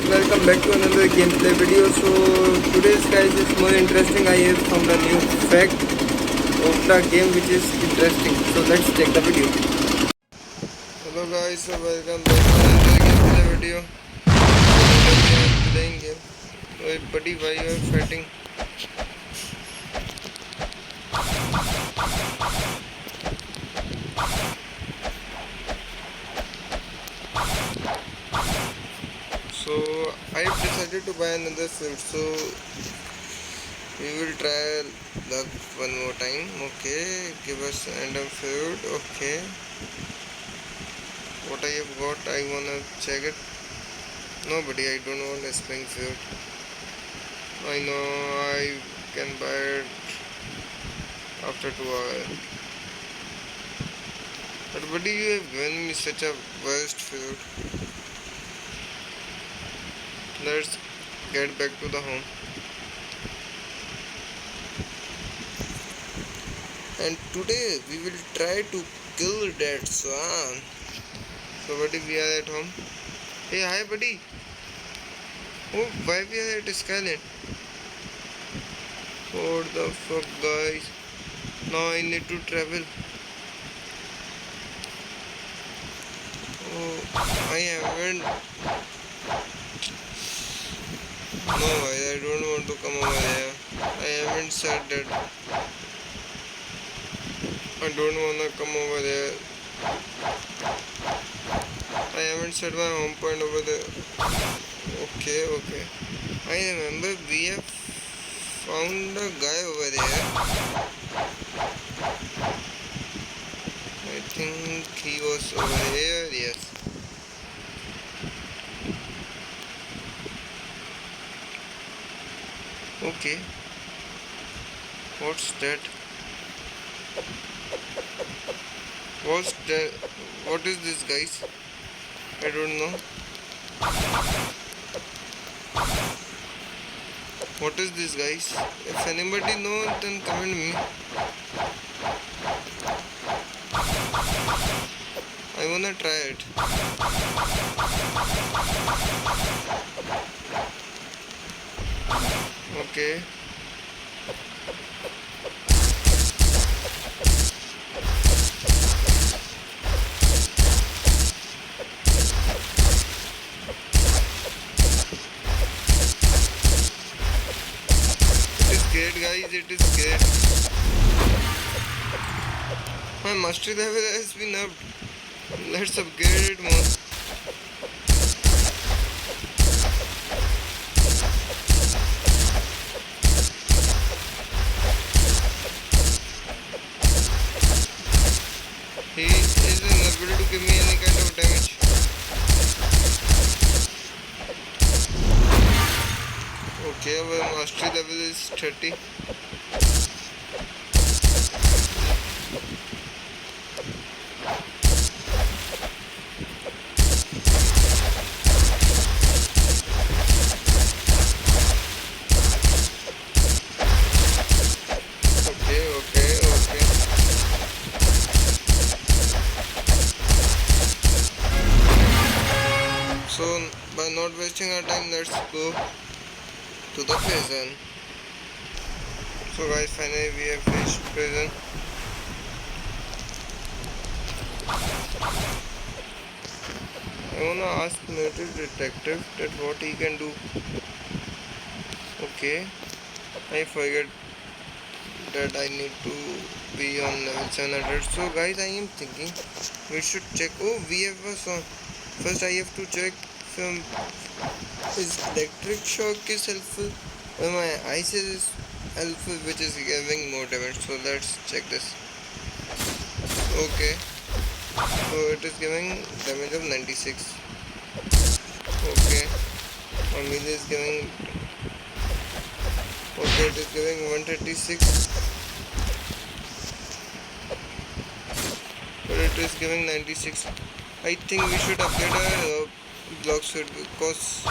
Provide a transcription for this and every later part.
Welcome back to another gameplay video. So today's guys is more interesting. I have found a new fact of the game which is interesting. So let's check the video. Hello guys, so welcome back to another gameplay video. Today we are playing game. Wait buddy, why you are fighting? So I have decided to buy another suit. So we will try luck one more time. Okay, give us random food. Okay, what I have got, I wanna check it. Nobody, I don't want a spring food. I know I can buy it after 2 hours. But buddy, you have given me such a worst food. Let's get back to the home. And today we will try to kill that swan. So buddy, we are at home. Hey, hi buddy. Oh, why we are at Skyland? What the fuck guys? Now I need to travel. Oh, I haven't. No guys, I don't want to come over there. I haven't said that. I don't wanna come over there. I haven't set my home point over there. Okay. I remember we have found a guy over there. I think he was over here, yes. Okay. What's that? What is this guys? I don't know. What is this guys? If anybody knows then comment me. I wanna try it. Okay. Great guys, it is great. My mastery level has been upped. Let's upgrade it more. He is unable to give me any kind of damage. Okay, our mastery level is 30. Okay. So by not wasting our time, let's go to the prison. So guys, finally we have reached prison. I wanna ask military detective that what he can do. Okay, I forget that I need to be on level 700. So guys, I am thinking we should check. Oh, we have a song. First I have to check some is electric shock is helpful or my ice is helpful, which is giving more damage. So let's check this. Okay, so it is giving damage of 96. Okay, my melee is giving. Okay, it is giving 136, but it is giving 96. I think we should upgrade our block suit because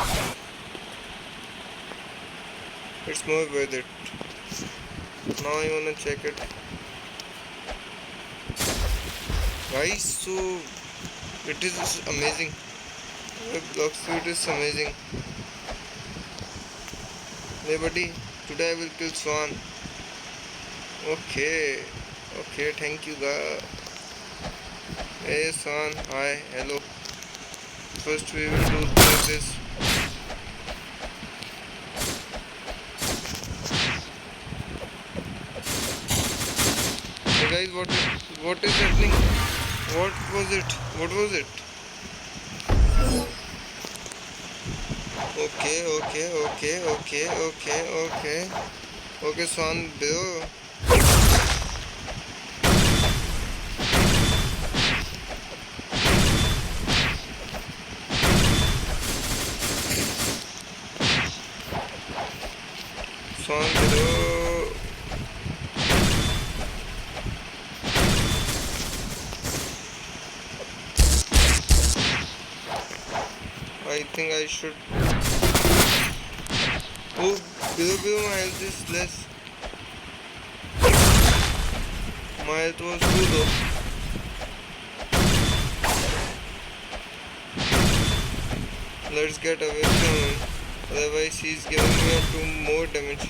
it's more worth it. Now I wanna check it. Guys, so it is amazing. The block suit is amazing. Hey buddy, today I will kill Swan. Okay, okay, thank you guys. Hey Swan, hi, hello. First we will do this. Hey guys, what is happening? What was it? What was it? Okay, Swan, bro. Swan, bro. I think I should. Oh, below my health is less. My health was too low. Let's get away from him. Otherwise, he's giving me two more damage.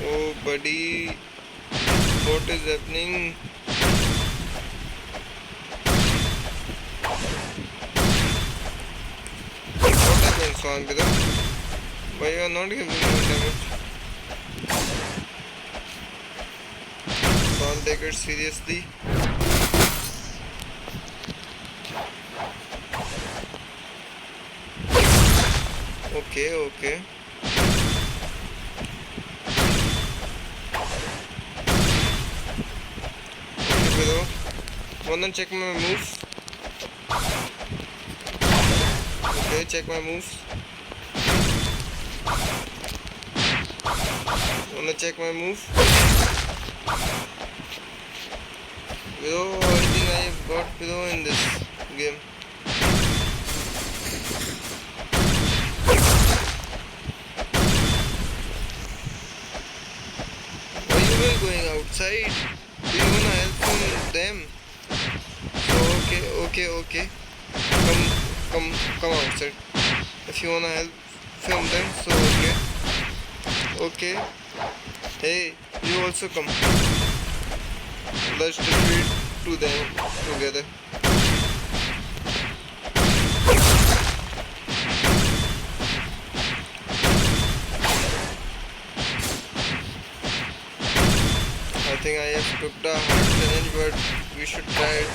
Oh, buddy. What is happening? What happened, Swan, brother? Why you are not giving me damage? Swan, take it seriously. Okay, okay. Okay, brother. Wanna check my moves? Okay, check my moves. Wanna check my move? Below, I think I have got below in this game. Why you were going outside? Do you wanna help from them? Okay. Come outside. If you wanna help from them, so okay. Hey, you also come. Let's defeat to them together. I think I have took the hard challenge, but we should try it.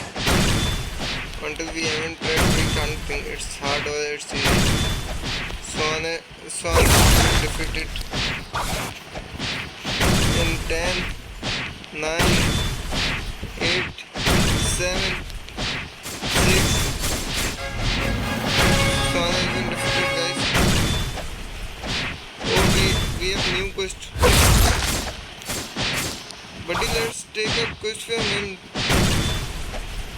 Until we haven't tried, we can't think it's hard or it's easy. Swan defeated in 10, 9, 8, 7, 6. Swan has been defeated, guys. Oh, we have new quest. Buddy, let's take a quest from him.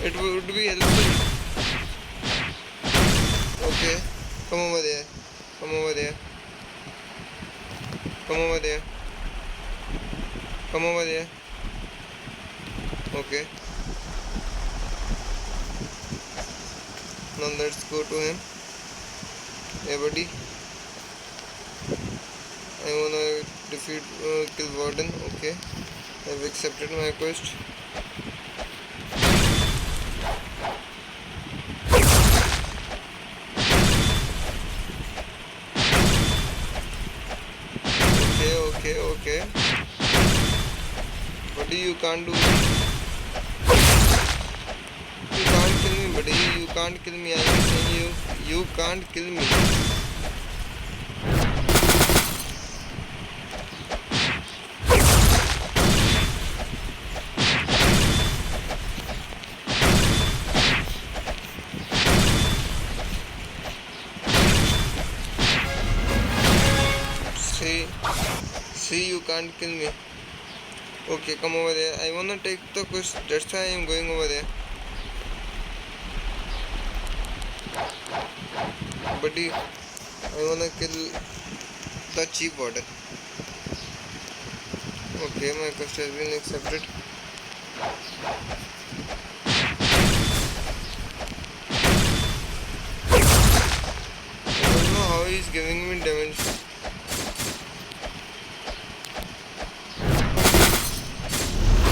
It would be helpful. Okay, come over there. Come over there. Come over there. Come over there. Okay. Now let's go to him. Hey buddy. I wanna defeat kill Warden. Okay. I've accepted my quest. Okay. Buddy, you can't do. You can't kill me, buddy. You can't kill me. I am saying you can't kill me. See, you can't kill me. Okay, come over there. I wanna take the quest. That's why I am going over there. Buddy, I wanna kill the chief warden. Okay, my quest has been accepted. he is giving me damage.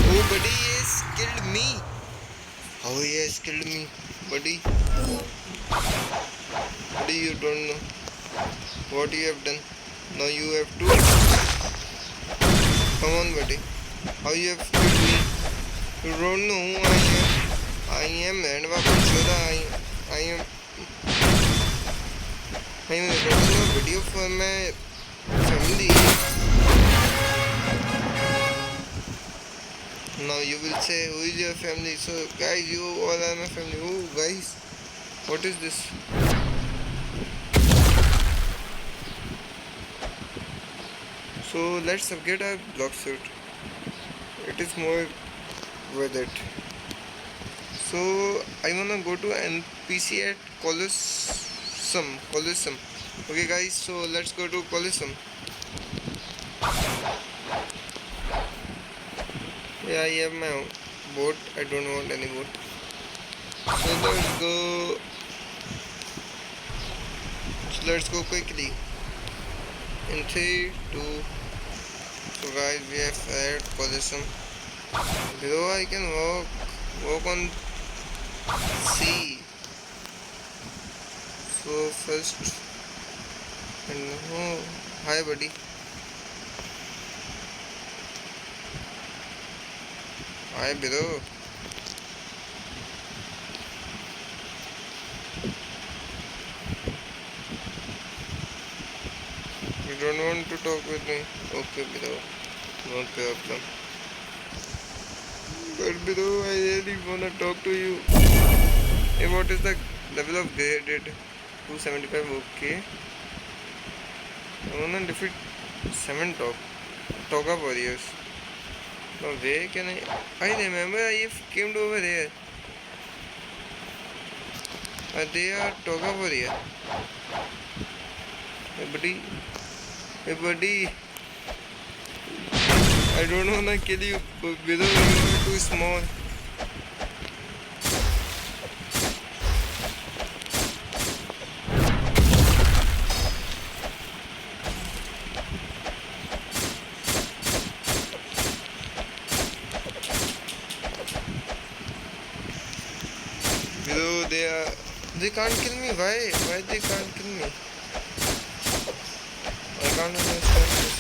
Oh, buddy, he has killed me. How he has killed me, buddy? Buddy, you don't know what you have done. Now you have to. Come on, buddy. How you have killed me? You don't know who I am. I am Handwapper Shoda. I am recording a video for my family. Now you will say, who is your family? So guys, you all are my family. Oh guys, what is this? So let's upgrade our block suit. It is more worth it. So I wanna go to NPC at Colosseum. Okay guys, so let's go to Colosseum. Yeah, I have my boat. I don't want any boat. So let's go quickly. In 3, 2. So guys, we have added Colosseum. Below I can walk on sea. So first, and oh, hi buddy. Hi below. You don't want to talk with me? Okay below, no problem. But below, I really wanna talk to you. Hey, what is the level of graded? 275. Okay. I wanna defeat 7 Toga warriors. Now where can I remember I came over there. They are Toga warrior. Hey buddy. I don't wanna kill you, but below you are too small. Below they can't kill me. Why? Why they can't kill me? I can't understand this.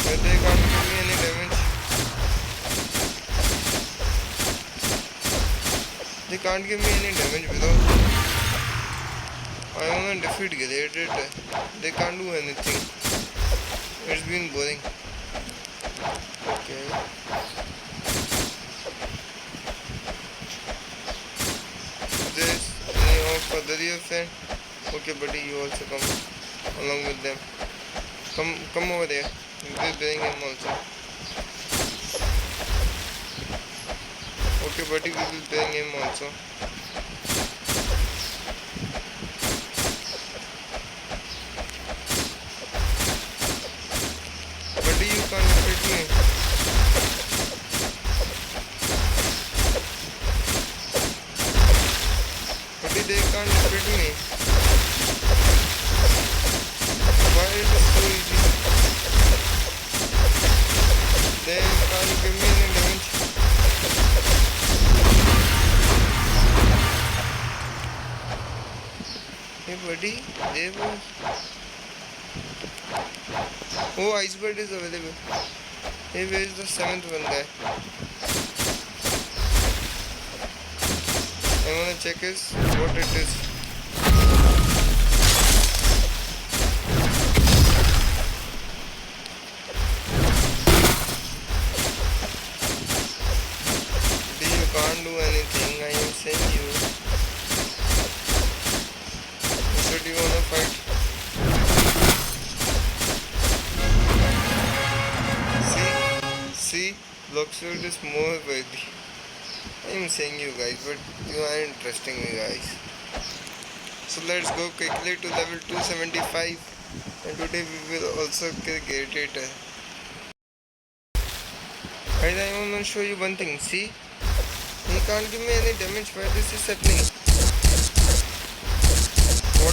Why they can't give me any damage? They can't give me any damage below. I wanna defeat Gladiator. They can't do anything. It's been boring. Okay. This any further your friend? Okay buddy, you also come along with them. Come over there. We'll bring him also. Okay buddy, we will bring him also. Buddy, you can't defeat me. Buddy, they can't defeat me. Why is it so easy? They can't give me any damage. Hey buddy, there was... Oh, Icebird is available. Hey, where is the 7th one guy? I wanna check what it is. You can't do anything, I am saying you. Should you wanna fight? See, Bloxwood is more worthy. I am saying you guys, but you are interesting me guys. So let's go quickly to level 275, and today we will also kill Gladiator. Guys, I want to show you one thing. See, he can't give me any damage. Why this is happening?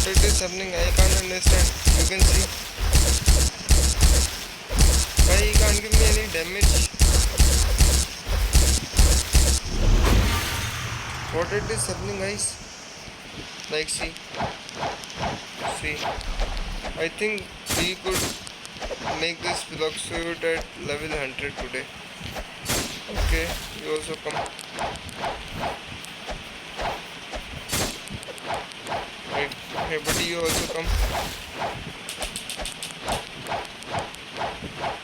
What it is happening? I can't understand. You can see. Why he can't give me any damage? What it is happening, guys? Like, see. I think we could make this block suit at level 100 today. Okay, you also come. Right, hey buddy, you also come.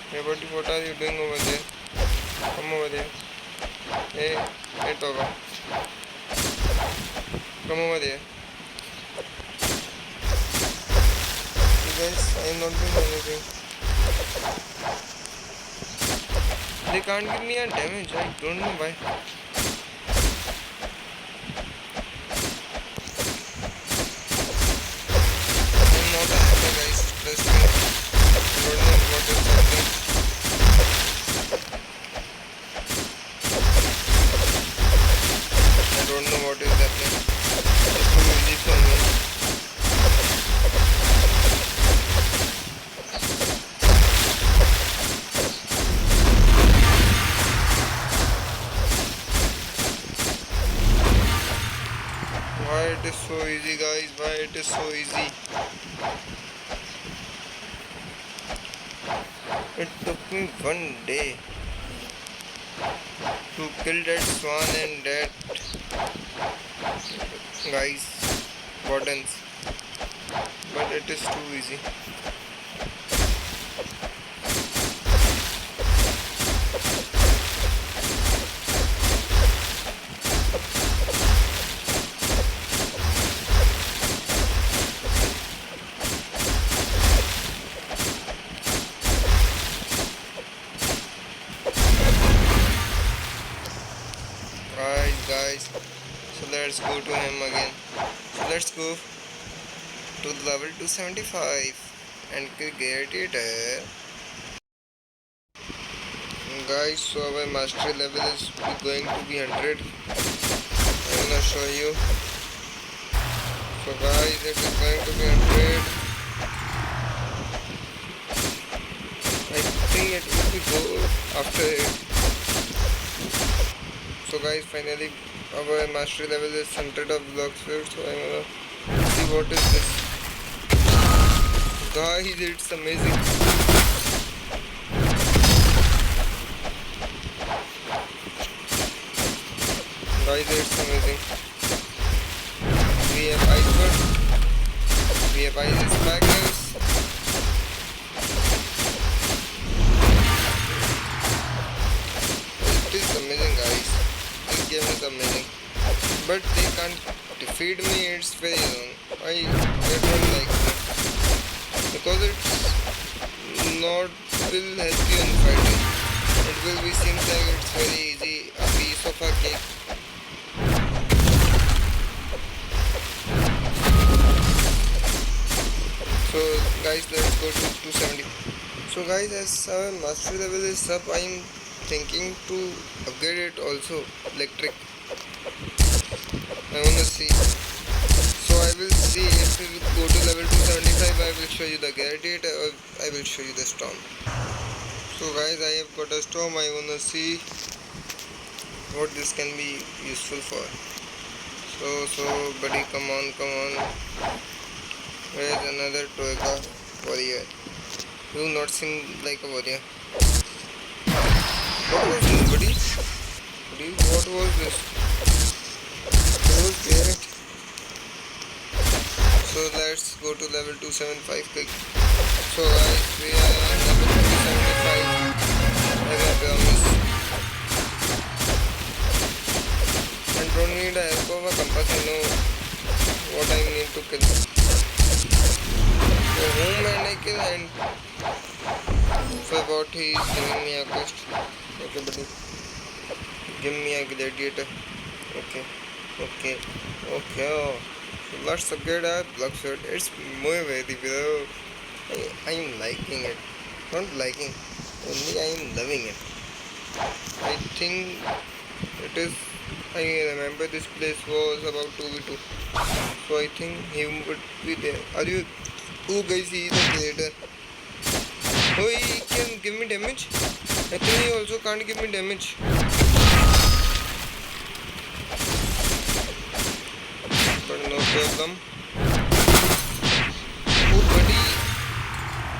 Hey buddy, what are you doing over there? Come over there. Hey Toga. Come over there. You guys, I am not doing anything. They can't give me a damage, I don't know why. I'm not a hacker, guys, trust me. I don't know what is happening. I don't know what is happening. It's too easy for me. Why it is so easy, guys? Why it is so easy? It took me 1 day to kill that swan and that guys, wardens, but it is too easy. Guys, so let's go to him again. So let's go to level 275 and get it. Guys, so our mastery level is going to be 100. I'm gonna show you. So guys, it is going to be 100. I think it will be good after it. So guys, finally our mastery level is 100 of block speed. So I'm gonna see what is this. Guys, it's amazing. Guys, it's amazing. We have ice bird. We have ice spackers. It is amazing, guys. This game is amazing. But they can't defeat me. It's very long. I don't like it because it's not will help you in fighting. It will be seems like it's very easy, a piece of a cake. So guys, let's go to 270. So guys, as our mastery level is up, I am thinking to upgrade it also electric. I wanna see. So I will see if we go to level 275. I will show you the gladiator or I will show you the storm. So guys, I have got a storm. I wanna see what this can be useful for. So buddy, come on. Where is another Toyota warrior? You not seem like a warrior. What was this, buddy? What was this? Who's there? So let's go to level 275 quick. So guys, we are on level 275 as I promised. And don't need a help of a compass. I know what I need to kill. So whom and I kill and for what he is giving me a quest. Okay buddy. Give me a gladiator. Okay. Oh. So let's upgrade our block sword. It's more very bro. I am liking it. Not liking. Only I am loving it. I think It is. I remember this place was about 2v2. So I think he would be there. Are you? Oh guys, he is a creator. Oh, he can give me damage. I think he also can't give me damage. But no problem. Oh buddy,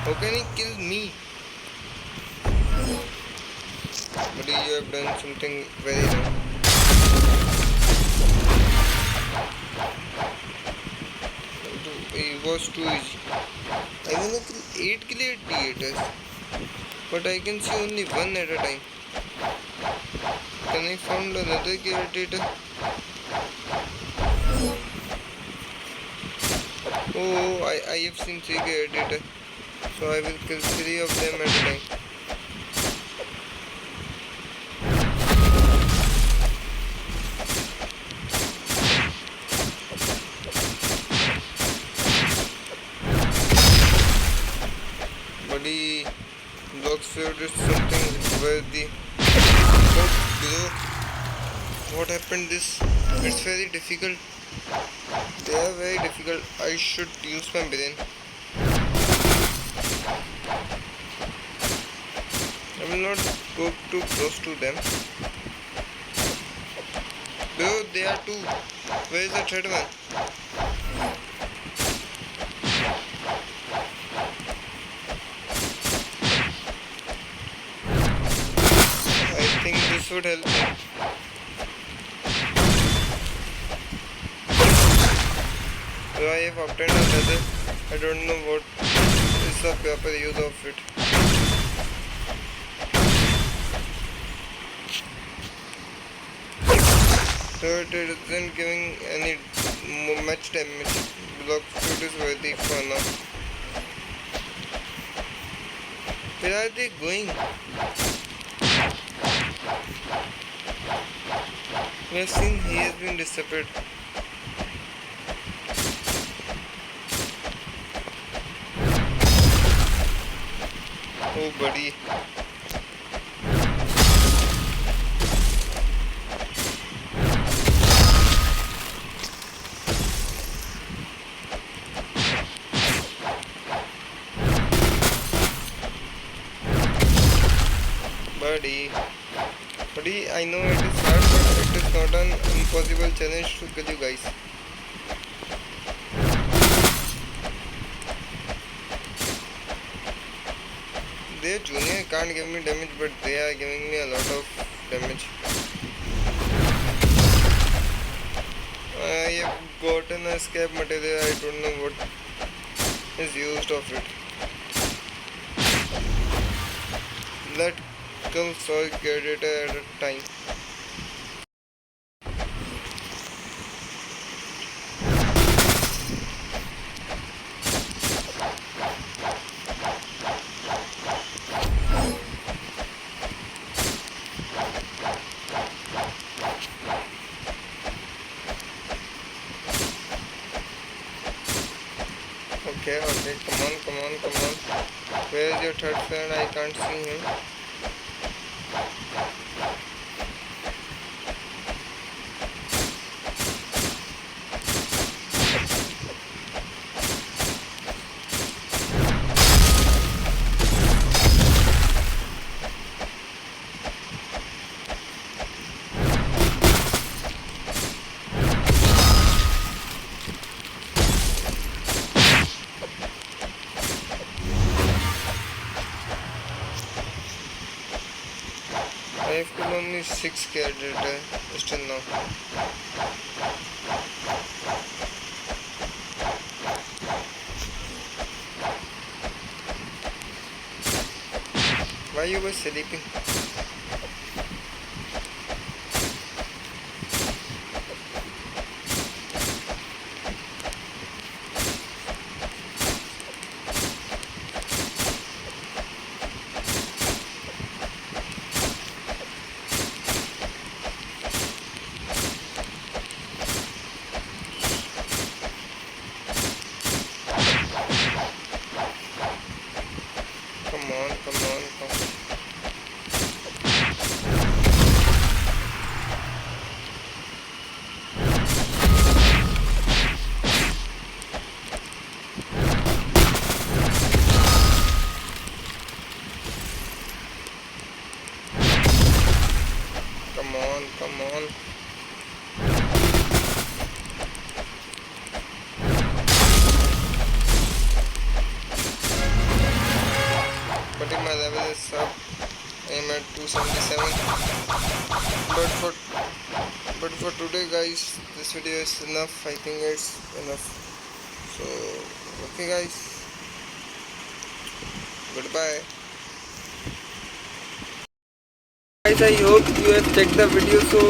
how can he kill me? Buddy, you have done something very wrong. It was too easy. I wanna kill 8 gladiators, but I can see only one at a time. Can I find another gladiator? Oh, I have seen 3 gladiators, so I will kill 3 of them at a time. Buddy, Bloxfield is something worthy. But below, what happened this? It's very difficult. They are very difficult. I should use my brain. I will not go too close to them. Bro, they are two. Where is the third one? I think this would help me. So I have obtained another. I don't know what is the proper use of it. So it isn't giving any much damage. Bloxfield is worthy for now. Where are they going? We have seen he has been disappeared. Oh buddy. Buddy, I know it is hard, but it is not an impossible challenge to kill you guys. Their junior can't give me damage, but they are giving me a lot of damage. I have gotten a scrap material, I don't know what is used of it. Let kill soil gladiator at a time. Okay, come on. Where is your third friend? I can't see him. I have killed only 6 gladiator still now. Why you were sleeping? Come on. Come on, come on. But if my level is up, I am at 277. But for today, guys, this video is enough. I think it's enough. So okay, guys. Goodbye. Guys, I hope you have checked the video. So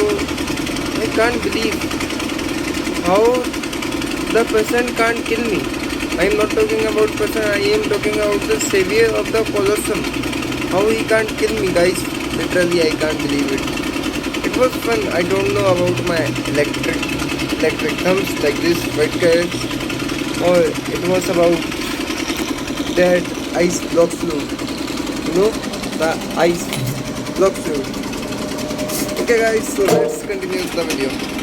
I can't believe how the person can't kill me. I am not talking about person. I am talking about the savior of the Colosseum. How he can't kill me, guys. Literally, I can't believe it. It was fun. I don't know about my electric thumbs like this white carrots, or it was about that ice block fluid. You know, the ice block fluid. Okay, guys. So let's continue the video.